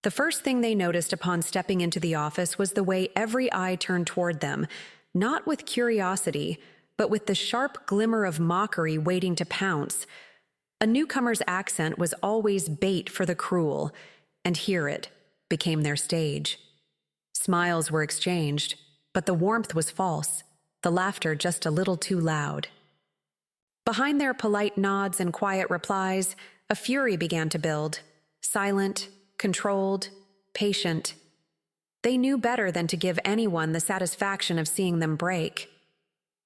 The first thing they noticed upon stepping into the office was the way every eye turned toward them, not with curiosity, but with the sharp glimmer of mockery waiting to pounce. A newcomer's accent was always bait for the cruel, and here it became their stage. Smiles were exchanged, but the warmth was false, the laughter just a little too loud. Behind their polite nods and quiet replies, a fury began to build, silent, controlled, patient. They knew better than to give anyone the satisfaction of seeing them break.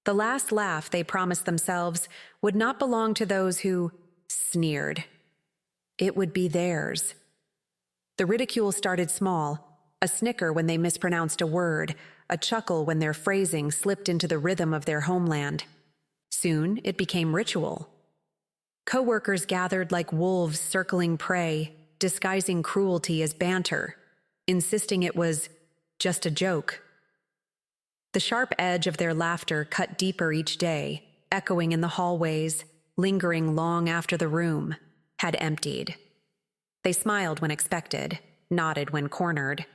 The last laugh they promised themselves would not belong to those who sneered. It would be theirs. The ridicule started small, a snicker when they mispronounced a word, a chuckle when their phrasing slipped into the rhythm of their homeland. Soon it became ritual. Coworkers gathered like wolves circling prey, disguising cruelty as banter, insisting it was just a joke. The sharp edge of their laughter cut deeper each day, echoing in the hallways, lingering long after the room had emptied. They smiled when expected, nodded when cornered,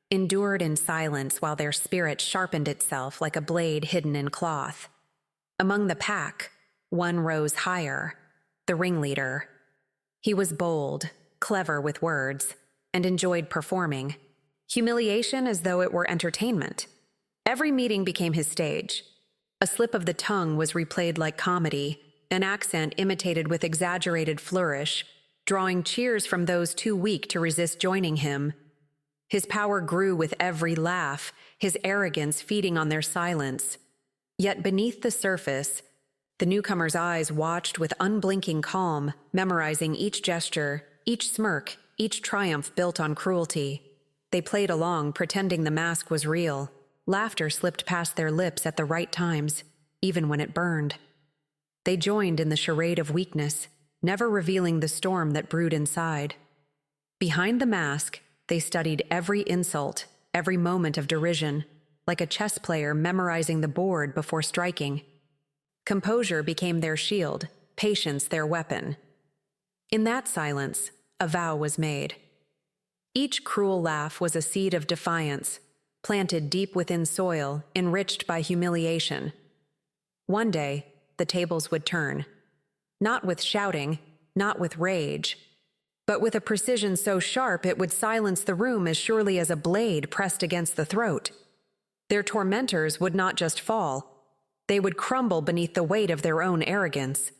endured in silence while their spirit sharpened itself like a blade hidden in cloth. Among the pack, one rose higher, the ringleader. He was bold, clever with words, and enjoyed performing. Humiliation as though it were entertainment. Every meeting became his stage. A slip of the tongue was replayed like comedy, an accent imitated with exaggerated flourish, drawing cheers from those too weak to resist joining him. His power grew with every laugh, his arrogance feeding on their silence. Yet beneath the surface, the newcomer's eyes watched with unblinking calm, memorizing each gesture, each smirk, each triumph built on cruelty. They played along, pretending the mask was real. Laughter slipped past their lips at the right times, even when it burned. They joined in the charade of weakness, never revealing the storm that brewed inside. Behind the mask, they studied every insult, every moment of derision, like a chess player memorizing the board before striking. Composure became their shield, patience their weapon. In that silence, a vow was made. Each cruel laugh was a seed of defiance, planted deep within soil, enriched by humiliation. One day, the tables would turn. Not with shouting, not with rage, but with a precision so sharp it would silence the room as surely as a blade pressed against the throat. Their tormentors would not just fall, they would crumble beneath the weight of their own arrogance.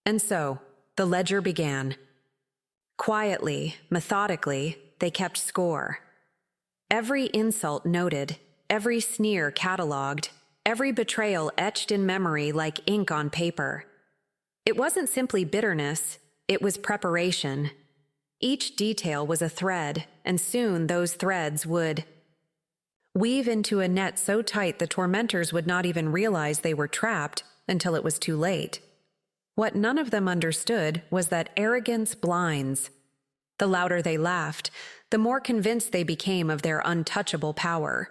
And so, the ledger began. Quietly, methodically, they kept score. Every insult noted, every sneer catalogued, every betrayal etched in memory like ink on paper. It wasn't simply bitterness, it was preparation. Each detail was a thread, and soon those threads would weave into a net so tight the tormentors would not even realize they were trapped until it was too late. What none of them understood was that arrogance blinds. The louder they laughed, the more convinced they became of their untouchable power.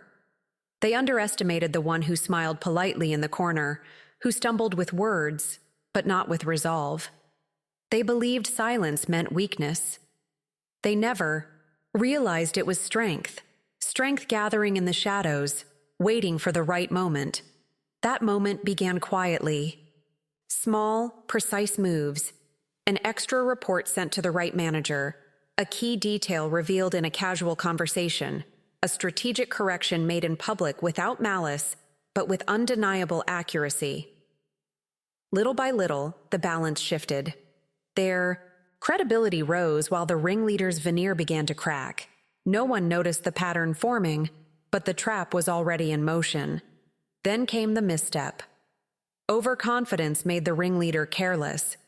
They underestimated the one who smiled politely in the corner, who stumbled with words, but not with resolve. They believed silence meant weakness. They never realized it was strength, strength gathering in the shadows, waiting for the right moment. That moment began quietly. Small, precise moves, an extra report sent to the right manager, a key detail revealed in a casual conversation, a strategic correction made in public without malice, but with undeniable accuracy. Little by little, the balance shifted. Their credibility rose while the ringleader's veneer began to crack. No one noticed the pattern forming, but the trap was already in motion. Then came the misstep. Overconfidence made the ringleader careless.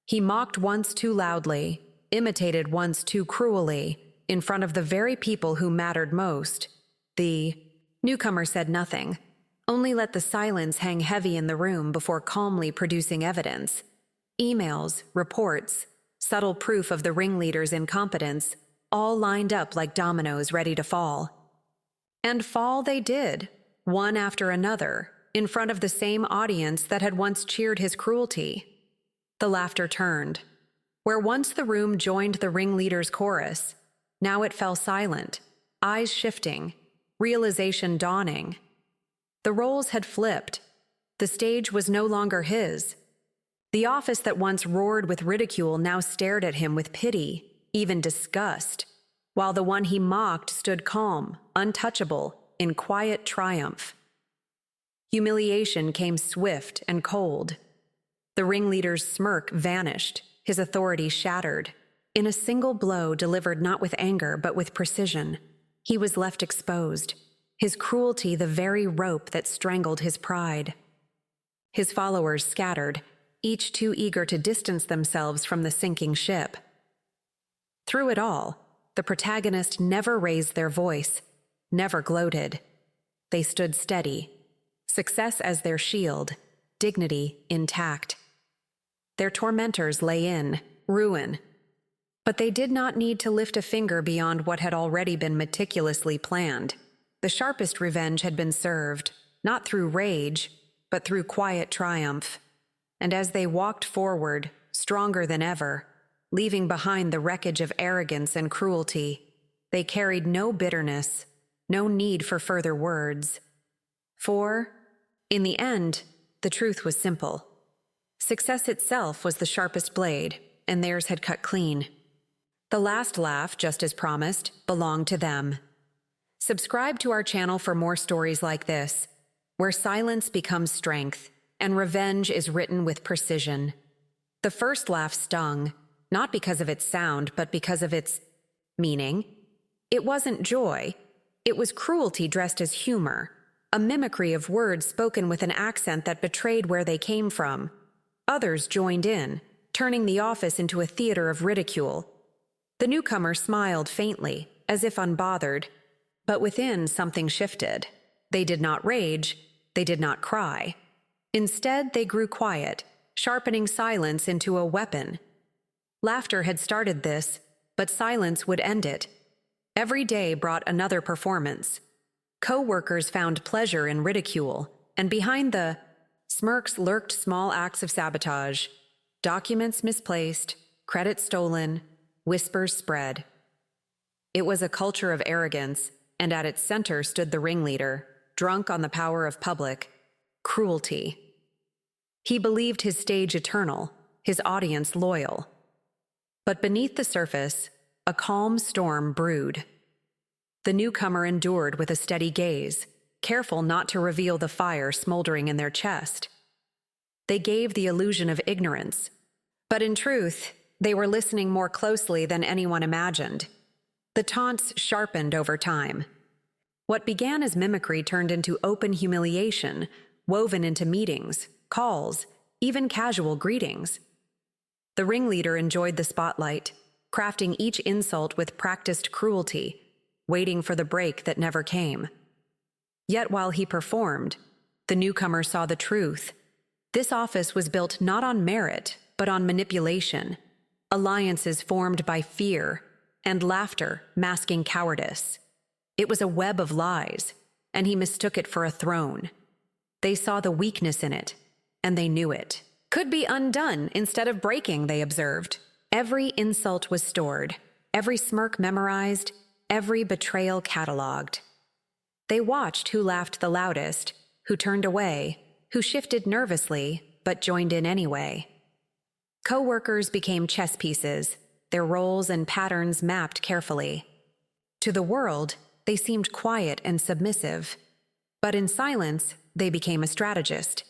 He mocked once too loudly, imitated once too cruelly, in front of the very people who mattered most. The newcomer said nothing, only let the silence hang heavy in the room before calmly producing evidence. Emails, reports, subtle proof of the ringleader's incompetence, all lined up like dominoes ready to fall. And fall they did, one after another, in front of the same audience that had once cheered his cruelty. The laughter turned. Where once the room joined the ringleader's chorus, Now it fell silent, eyes shifting, realization dawning. The roles had flipped. The stage was no longer his. The office that once roared with ridicule now stared at him with pity, even disgust, while the one he mocked stood calm, untouchable, in quiet triumph. Humiliation came swift and cold. The ringleader's smirk vanished, his authority shattered. In a single blow delivered not with anger but with precision, he was left exposed, his cruelty the very rope that strangled his pride. His followers scattered, each too eager to distance themselves from the sinking ship. Through it all, the protagonist never raised their voice, never gloated. They stood steady, success as their shield, dignity intact. Their tormentors lay in, ruin. But they did not need to lift a finger beyond what had already been meticulously planned. The sharpest revenge had been served, not through rage, but through quiet triumph. And as they walked forward, stronger than ever, leaving behind the wreckage of arrogance and cruelty, they carried no bitterness, no need for further words. For, in the end, the truth was simple. Success itself was the sharpest blade, and theirs had cut clean. The last laugh, just as promised, belonged to them. Subscribe to our channel for more stories like this, where silence becomes strength and revenge is written with precision. The first laugh stung, not because of its sound, but because of its meaning. It wasn't joy. It was cruelty dressed as humor, a mimicry of words spoken with an accent that betrayed where they came from. Others joined in, turning the office into a theater of ridicule. The newcomer smiled faintly, as if unbothered, but within something shifted. They did not rage, they did not cry. Instead, they grew quiet, sharpening silence into a weapon. Laughter had started this, but silence would end it. Every day brought another performance. Coworkers found pleasure in ridicule, and behind the smirks lurked small acts of sabotage. Documents misplaced, credit stolen, whispers spread. It was a culture of arrogance, and at its center stood the ringleader, drunk on the power of public cruelty. He believed his stage eternal, his audience loyal. But beneath the surface, a calm storm brewed. The newcomer endured with a steady gaze, careful not to reveal the fire smoldering in their chest. They gave the illusion of ignorance, but in truth, they were listening more closely than anyone imagined. The taunts sharpened over time. What began as mimicry turned into open humiliation, woven into meetings, calls, even casual greetings. The ringleader enjoyed the spotlight, crafting each insult with practiced cruelty, waiting for the break that never came. Yet while he performed, the newcomer saw the truth. This office was built not on merit, but on manipulation, alliances formed by fear, and laughter masking cowardice. It was a web of lies, and he mistook it for a throne. They saw the weakness in it, and they knew it. Could be undone instead of breaking, they observed. Every insult was stored, every smirk memorized, every betrayal catalogued. They watched who laughed the loudest, who turned away, who shifted nervously, but joined in anyway. Coworkers became chess pieces, their roles and patterns mapped carefully. To the world, they seemed quiet and submissive, but in silence, they became a strategist.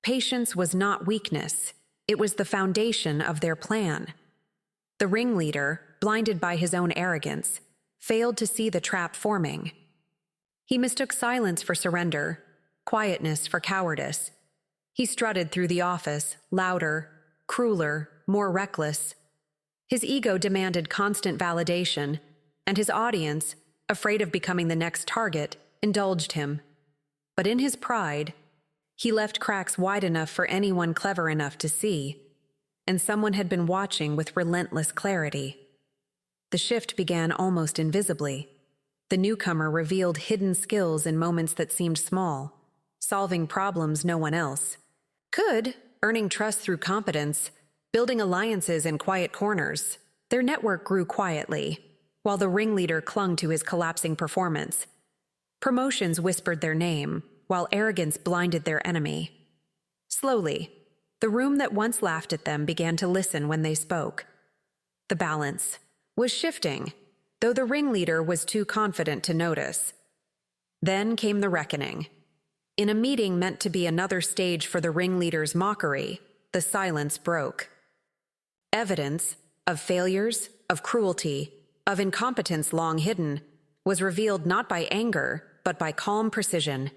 Patience was not weakness, it was the foundation of their plan. The ringleader, blinded by his own arrogance, failed to see the trap forming. He mistook silence for surrender, quietness for cowardice. He strutted through the office, louder, crueler, more reckless. His ego demanded constant validation, and his audience, afraid of becoming the next target, indulged him. But in his pride, he left cracks wide enough for anyone clever enough to see, and someone had been watching with relentless clarity. The shift began almost invisibly. The newcomer revealed hidden skills in moments that seemed small, solving problems no one else could, earning trust through competence, building alliances in quiet corners. Their network grew quietly. while the ringleader clung to his collapsing performance. Promotions whispered their name, while arrogance blinded their enemy. Slowly, the room that once laughed at them began to listen when they spoke. The balance was shifting, though the ringleader was too confident to notice. Then came the reckoning. In a meeting meant to be another stage for the ringleader's mockery, the silence broke. Evidence of failures, of cruelty, of incompetence long hidden, was revealed not by anger, but by calm precision.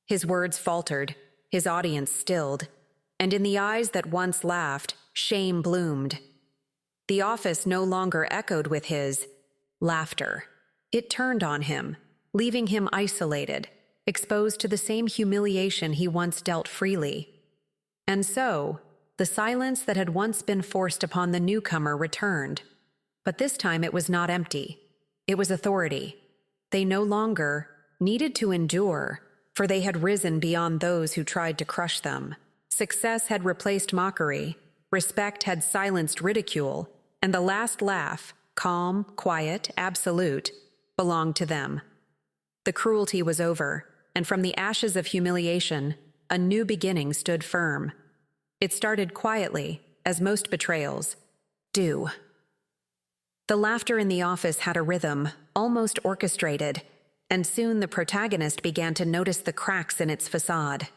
His words faltered, his audience stilled, and in the eyes that once laughed, shame bloomed. The office no longer echoed with his laughter. It turned on him, leaving him isolated, exposed to the same humiliation he once dealt freely. And so, the silence that had once been forced upon the newcomer returned. But this time it was not empty. It was authority. They no longer needed to endure, for they had risen beyond those who tried to crush them. Success had replaced mockery, respect had silenced ridicule, and the last laugh, calm, quiet, absolute, belonged to them. The cruelty was over, and from the ashes of humiliation, a new beginning stood firm. It started quietly, as most betrayals do. The laughter in the office had a rhythm, almost orchestrated, and soon the protagonist began to notice the cracks in its facade.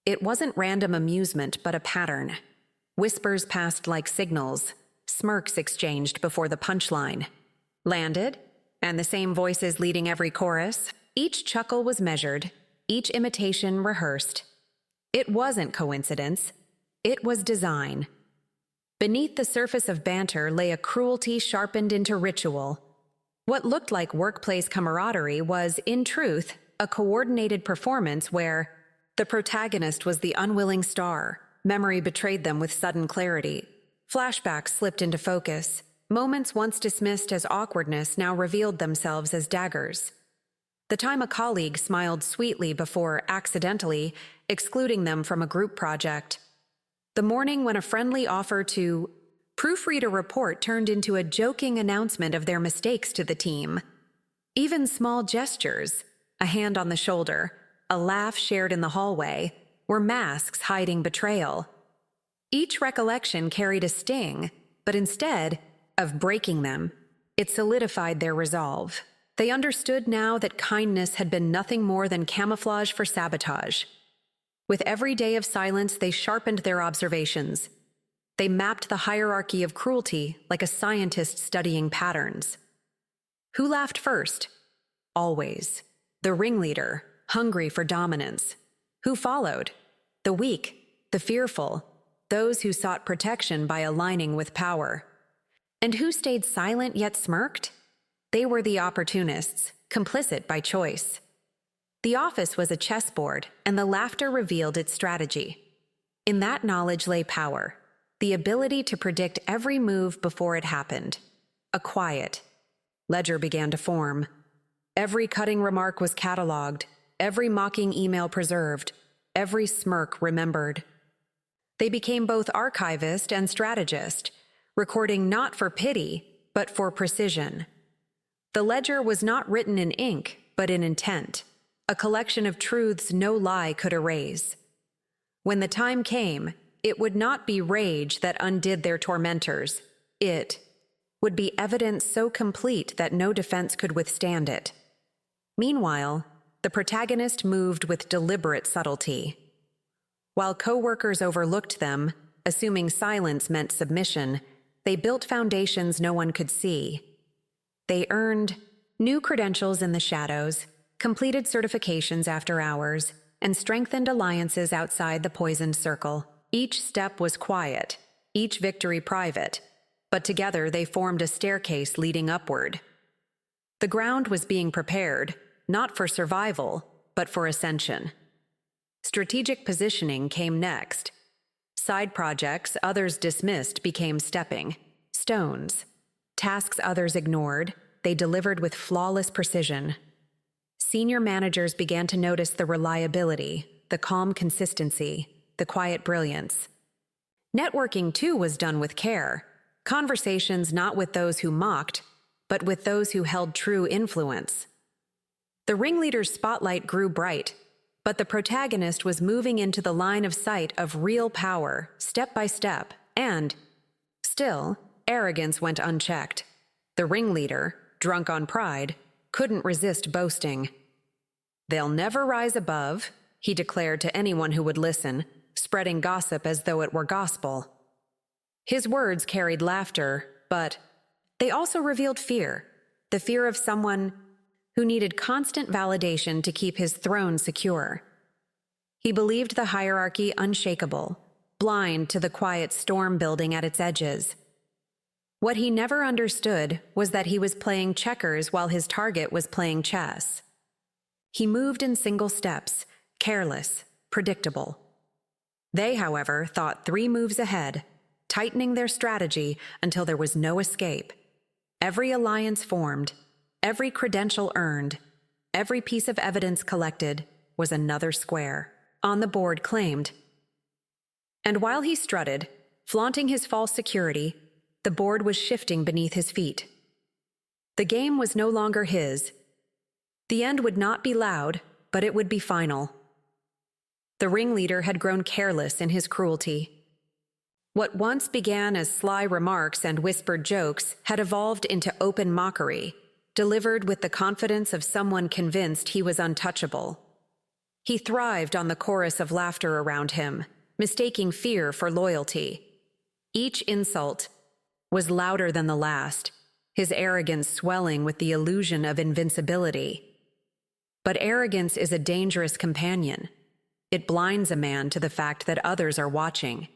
It wasn't random amusement, but a pattern. Whispers passed like signals, smirks exchanged before the punchline. Landed, and the same voices leading every chorus. Each chuckle was measured, each imitation rehearsed. It wasn't coincidence. It was design. Beneath the surface of banter lay a cruelty sharpened into ritual. What looked like workplace camaraderie was, in truth, a coordinated performance where the protagonist was the unwilling star. Memory betrayed them with sudden clarity. Flashbacks slipped into focus. Moments once dismissed as awkwardness now revealed themselves as daggers. The time a colleague smiled sweetly before accidentally excluding them from a group project. The morning when a friendly offer to proofread a report turned into a joking announcement of their mistakes to the team. Even small gestures, a hand on the shoulder, a laugh shared in the hallway, were masks hiding betrayal. Each recollection carried a sting, but instead of breaking them, it solidified their resolve. They understood now that kindness had been nothing more than camouflage for sabotage. With every day of silence, they sharpened their observations. They mapped the hierarchy of cruelty like a scientist studying patterns. Who laughed first? Always. The ringleader, hungry for dominance. Who followed? The weak, the fearful, those who sought protection by aligning with power. And who stayed silent yet smirked? They were the opportunists, complicit by choice. The office was a chessboard, and the laughter revealed its strategy. In that knowledge lay power, the ability to predict every move before it happened. A quiet ledger began to form. Every cutting remark was cataloged, every mocking email preserved, every smirk remembered. They became both archivist and strategist, recording not for pity, but for precision. The ledger was not written in ink, but in intent, a collection of truths no lie could erase. When the time came, it would not be rage that undid their tormentors. It would be evidence so complete that no defense could withstand it. Meanwhile, the protagonist moved with deliberate subtlety. While coworkers overlooked them, assuming silence meant submission, they built foundations no one could see. They earned new credentials in the shadows, completed certifications after hours, and strengthened alliances outside the poisoned circle. Each step was quiet, each victory private, but together they formed a staircase leading upward. The ground was being prepared, not for survival, but for ascension. Strategic positioning came next. Side projects others dismissed became stepping stones. Tasks others ignored, they delivered with flawless precision. Senior managers began to notice the reliability, the calm consistency, the quiet brilliance. Networking, too, was done with care. Conversations not with those who mocked, but with those who held true influence. The ringleader's spotlight grew bright, but the protagonist was moving into the line of sight of real power, step by step, and, still, arrogance went unchecked. The ringleader, drunk on pride, couldn't resist boasting. "They'll never rise above," he declared to anyone who would listen, spreading gossip as though it were gospel. His words carried laughter, but they also revealed fear, the fear of someone who needed constant validation to keep his throne secure. He believed the hierarchy unshakable, blind to the quiet storm building at its edges. What he never understood was that he was playing checkers while his target was playing chess. He moved in single steps, careless, predictable. They, however, thought 3 moves ahead, tightening their strategy until there was no escape. Every alliance formed, every credential earned, every piece of evidence collected was another square on the board claimed. And while he strutted, flaunting his false security, the board was shifting beneath his feet. The game was no longer his. The end would not be loud, but it would be final. The ringleader had grown careless in his cruelty. What once began as sly remarks and whispered jokes had evolved into open mockery, delivered with the confidence of someone convinced he was untouchable. He thrived on the chorus of laughter around him, mistaking fear for loyalty. Each insult was louder than the last, his arrogance swelling with the illusion of invincibility. But arrogance is a dangerous companion. It blinds a man to the fact that others are watching,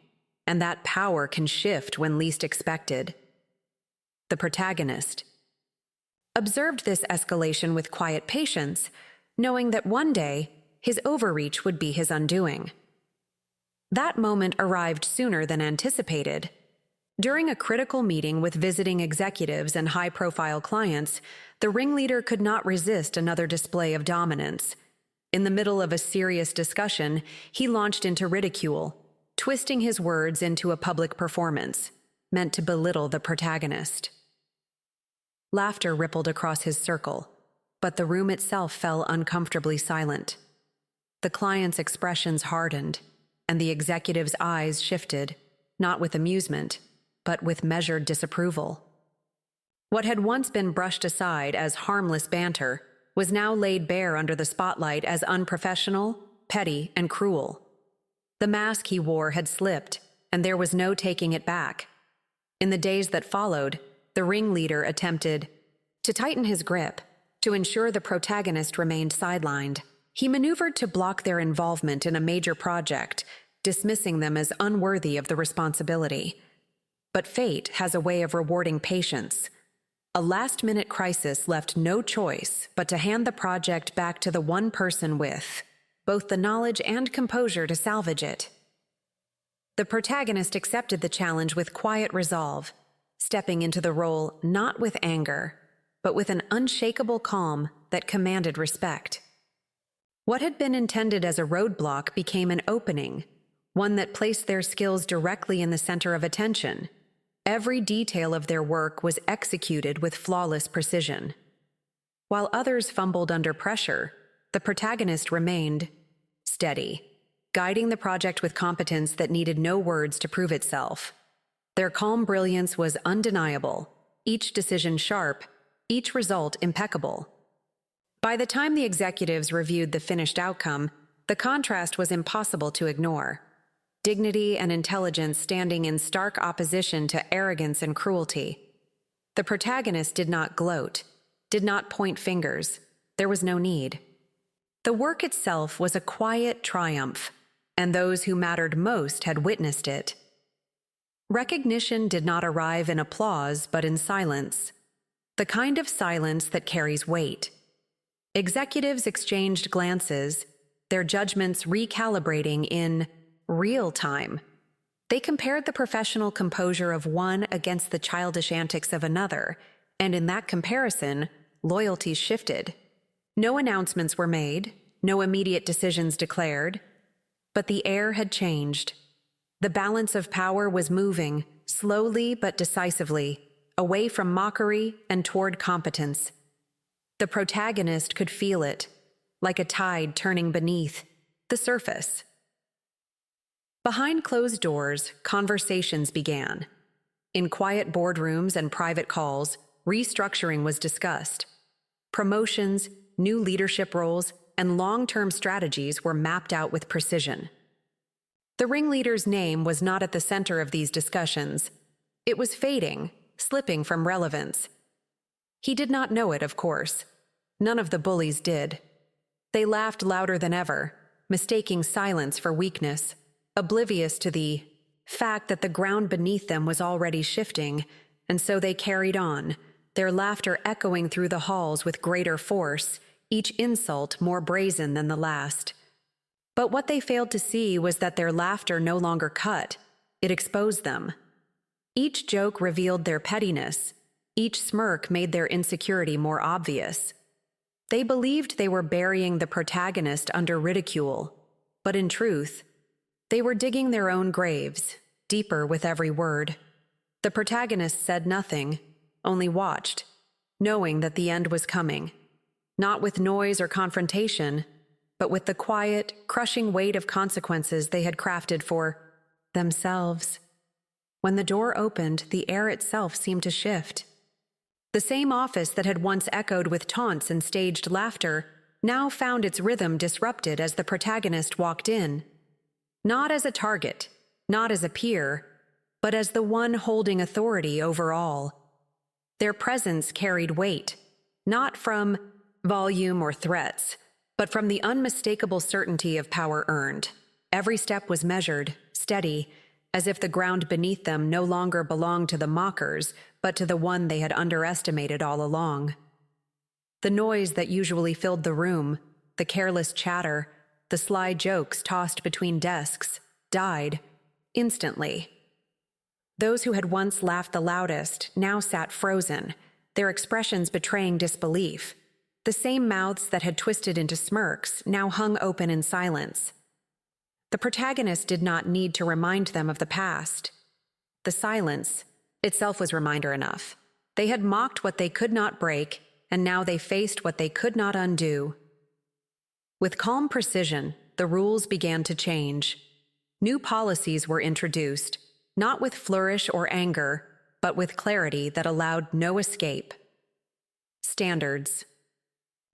and that power can shift when least expected. The protagonist observed this escalation with quiet patience, knowing that one day his overreach would be his undoing. That moment arrived sooner than anticipated. During a critical meeting with visiting executives and high-profile clients, the ringleader could not resist another display of dominance. In the middle of a serious discussion, he launched into ridicule, twisting his words into a public performance, meant to belittle the protagonist. Laughter rippled across his circle, but the room itself fell uncomfortably silent. The client's expressions hardened, and the executive's eyes shifted, not with amusement, but with measured disapproval. What had once been brushed aside as harmless banter was now laid bare under the spotlight as unprofessional, petty, and cruel. The mask he wore had slipped, and there was no taking it back. In the days that followed, the ringleader attempted to tighten his grip, to ensure the protagonist remained sidelined. He maneuvered to block their involvement in a major project, dismissing them as unworthy of the responsibility. But fate has a way of rewarding patience. A last-minute crisis left no choice but to hand the project back to the one person with both the knowledge and composure to salvage it. The protagonist accepted the challenge with quiet resolve, stepping into the role not with anger, but with an unshakable calm that commanded respect. What had been intended as a roadblock became an opening, one that placed their skills directly in the center of attention. Every detail of their work was executed with flawless precision. While others fumbled under pressure, the protagonist remained steady, guiding the project with competence that needed no words to prove itself. Their calm brilliance was undeniable, each decision sharp, each result impeccable. By the time the executives reviewed the finished outcome, the contrast was impossible to ignore. Dignity and intelligence standing in stark opposition to arrogance and cruelty. The protagonist did not gloat, did not point fingers. There was no need. The work itself was a quiet triumph, and those who mattered most had witnessed it. Recognition did not arrive in applause, but in silence, the kind of silence that carries weight. Executives exchanged glances, their judgments recalibrating in real time. They compared the professional composure of one against the childish antics of another, and in that comparison, loyalties shifted. No announcements were made, no immediate decisions declared, but the air had changed. The balance of power was moving, slowly but decisively, away from mockery and toward competence. The protagonist could feel it, like a tide turning beneath the surface. Behind closed doors, conversations began. In quiet boardrooms and private calls, restructuring was discussed. Promotions, new leadership roles, and long-term strategies were mapped out with precision. The ringleader's name was not at the center of these discussions. It was fading, slipping from relevance. He did not know it, of course. None of the bullies did. They laughed louder than ever, mistaking silence for weakness, oblivious to the fact that the ground beneath them was already shifting, and so they carried on, their laughter echoing through the halls with greater force, each insult more brazen than the last. But what they failed to see was that their laughter no longer cut, it exposed them. Each joke revealed their pettiness, each smirk made their insecurity more obvious. They believed they were burying the protagonist under ridicule, but in truth, they were digging their own graves, deeper with every word. The protagonist said nothing, only watched, knowing that the end was coming, not with noise or confrontation, but with the quiet, crushing weight of consequences they had crafted for themselves. When the door opened, the air itself seemed to shift. The same office that had once echoed with taunts and staged laughter now found its rhythm disrupted as the protagonist walked in. Not as a target, not as a peer, but as the one holding authority over all. Their presence carried weight, not from volume or threats, but from the unmistakable certainty of power earned. Every step was measured, steady, as if the ground beneath them no longer belonged to the mockers, but to the one they had underestimated all along. The noise that usually filled the room, the careless chatter, the sly jokes tossed between desks, died instantly. Those who had once laughed the loudest now sat frozen, their expressions betraying disbelief. The same mouths that had twisted into smirks now hung open in silence. The protagonist did not need to remind them of the past. The silence itself was reminder enough. They had mocked what they could not break, and now they faced what they could not undo. With calm precision, the rules began to change. New policies were introduced, not with flourish or anger, but with clarity that allowed no escape. Standards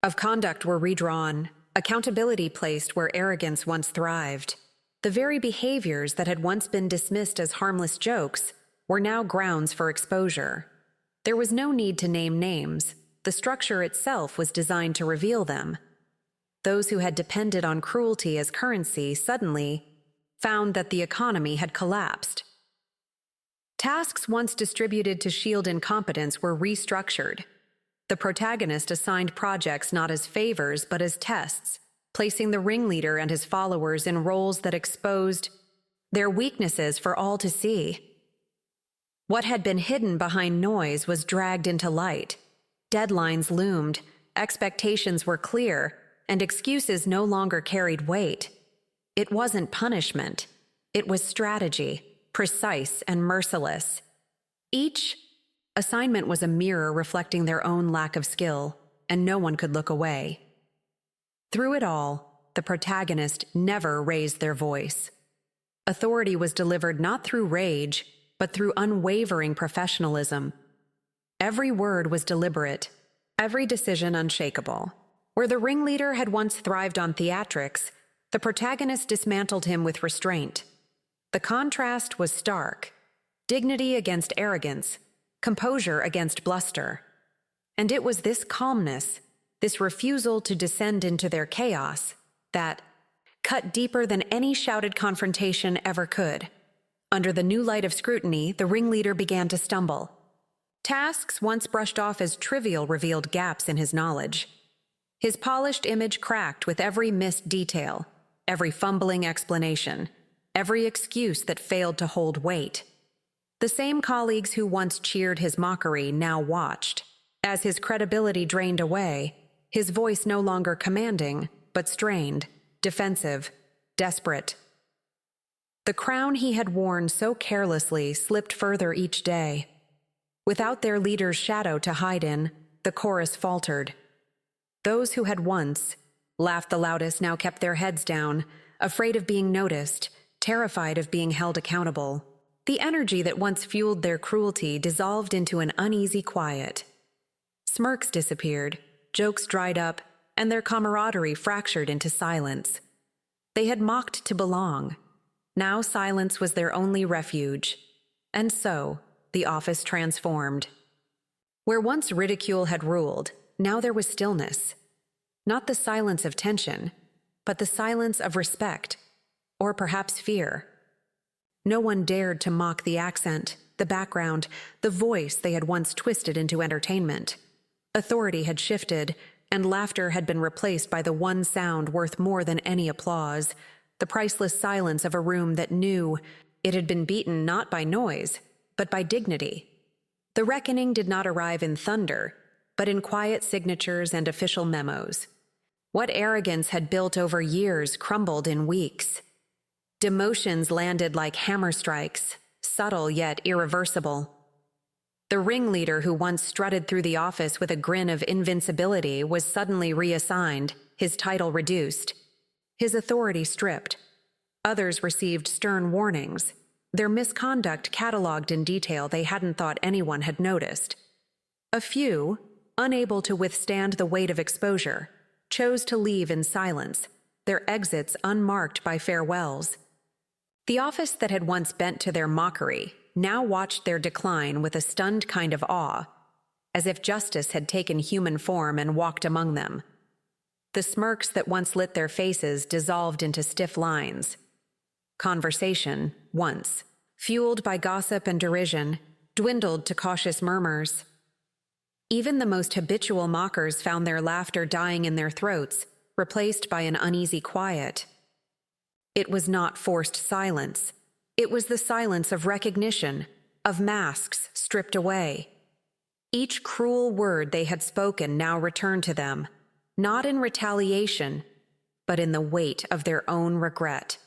of conduct were redrawn, accountability placed where arrogance once thrived. The very behaviors that had once been dismissed as harmless jokes were now grounds for exposure. There was no need to name names. The structure itself was designed to reveal them. Those who had depended on cruelty as currency suddenly found that the economy had collapsed. Tasks once distributed to shield incompetence were restructured. The protagonist assigned projects not as favors but as tests, placing the ringleader and his followers in roles that exposed their weaknesses for all to see. What had been hidden behind noise was dragged into light. Deadlines loomed, expectations were clear, and excuses no longer carried weight. It wasn't punishment. It was strategy, precise and merciless. Each assignment was a mirror reflecting their own lack of skill, and no one could look away. Through it all, the protagonist never raised their voice. Authority was delivered not through rage, but through unwavering professionalism. Every word was deliberate, every decision unshakable. Where the ringleader had once thrived on theatrics, the protagonist dismantled him with restraint. The contrast was stark: dignity against arrogance, composure against bluster. And it was this calmness, this refusal to descend into their chaos, that cut deeper than any shouted confrontation ever could. Under the new light of scrutiny, the ringleader began to stumble. Tasks once brushed off as trivial revealed gaps in his knowledge. His polished image cracked with every missed detail, every fumbling explanation, every excuse that failed to hold weight. The same colleagues who once cheered his mockery now watched. As his credibility drained away, his voice no longer commanding, but strained, defensive, desperate. The crown he had worn so carelessly slipped further each day. Without their leader's shadow to hide in, the chorus faltered. Those who had once laughed the loudest now kept their heads down, afraid of being noticed, terrified of being held accountable. The energy that once fueled their cruelty dissolved into an uneasy quiet. Smirks disappeared, jokes dried up, and their camaraderie fractured into silence. They had mocked to belong. Now silence was their only refuge. And so, the office transformed. Where once ridicule had ruled, now there was stillness. Not the silence of tension, but the silence of respect, or perhaps fear. No one dared to mock the accent, the background, the voice they had once twisted into entertainment. Authority had shifted, and laughter had been replaced by the one sound worth more than any applause, the priceless silence of a room that knew it had been beaten not by noise, but by dignity. The reckoning did not arrive in thunder, but in quiet signatures and official memos. What arrogance had built over years crumbled in weeks. Demotions landed like hammer strikes, subtle yet irreversible. The ringleader who once strutted through the office with a grin of invincibility was suddenly reassigned, his title reduced, his authority stripped. Others received stern warnings, their misconduct cataloged in detail they hadn't thought anyone had noticed. A few, unable to withstand the weight of exposure, chose to leave in silence, their exits unmarked by farewells. The office that had once bent to their mockery now watched their decline with a stunned kind of awe, as if justice had taken human form and walked among them. The smirks that once lit their faces dissolved into stiff lines. Conversation, once fueled by gossip and derision, dwindled to cautious murmurs. Even the most habitual mockers found their laughter dying in their throats, replaced by an uneasy quiet. It was not forced silence. It was the silence of recognition, of masks stripped away. Each cruel word they had spoken now returned to them, not in retaliation, but in the weight of their own regret.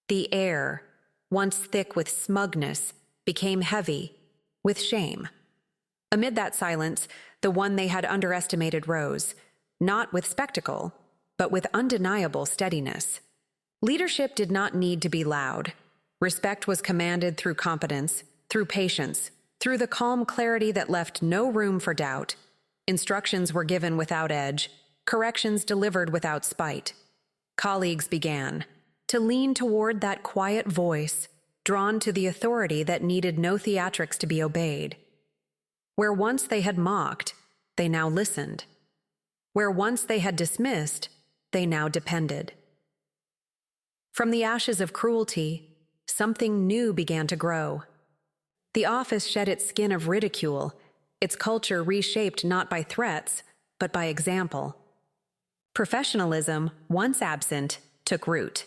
The air, once thick with smugness, became heavy with shame. Amid that silence, the one they had underestimated rose, not with spectacle, but with undeniable steadiness. Leadership did not need to be loud. Respect was commanded through competence, through patience, through the calm clarity that left no room for doubt. Instructions were given without edge, corrections delivered without spite. Colleagues began to lean toward that quiet voice, drawn to the authority that needed no theatrics to be obeyed. Where once they had mocked, they now listened. Where once they had dismissed, they now depended. From the ashes of cruelty, something new began to grow. The office shed its skin of ridicule, its culture reshaped not by threats, but by example. Professionalism, once absent, took root.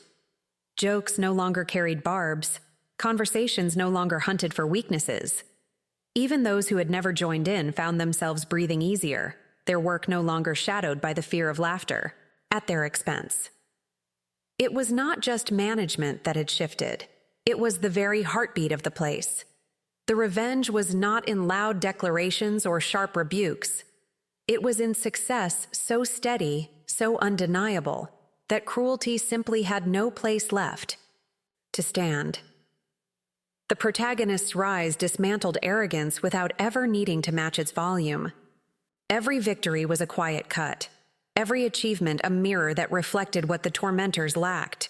Jokes no longer carried barbs, conversations no longer hunted for weaknesses. Even those who had never joined in found themselves breathing easier, their work no longer shadowed by the fear of laughter, at their expense. It was not just management that had shifted. It was the very heartbeat of the place. The revenge was not in loud declarations or sharp rebukes. It was in success so steady, so undeniable, that cruelty simply had no place left to stand. The protagonist's rise dismantled arrogance without ever needing to match its volume. Every victory was a quiet cut, every achievement a mirror that reflected what the tormentors lacked.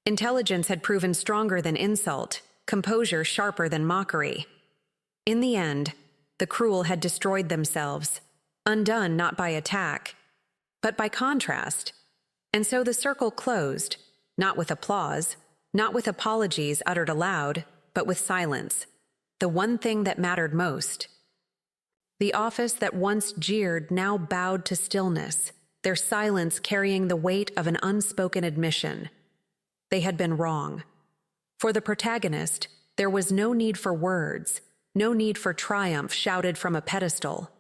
Intelligence had proven stronger than insult, composure sharper than mockery. In the end, the cruel had destroyed themselves, undone not by attack, but by contrast. And so the circle closed, not with applause, not with apologies uttered aloud, but with silence, the one thing that mattered most. The office that once jeered now bowed to stillness, their silence carrying the weight of an unspoken admission. They had been wrong. For the protagonist, there was no need for words, no need for triumph shouted from a pedestal.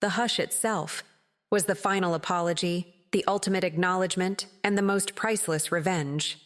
The hush itself was the final apology, the ultimate acknowledgement, and the most priceless revenge.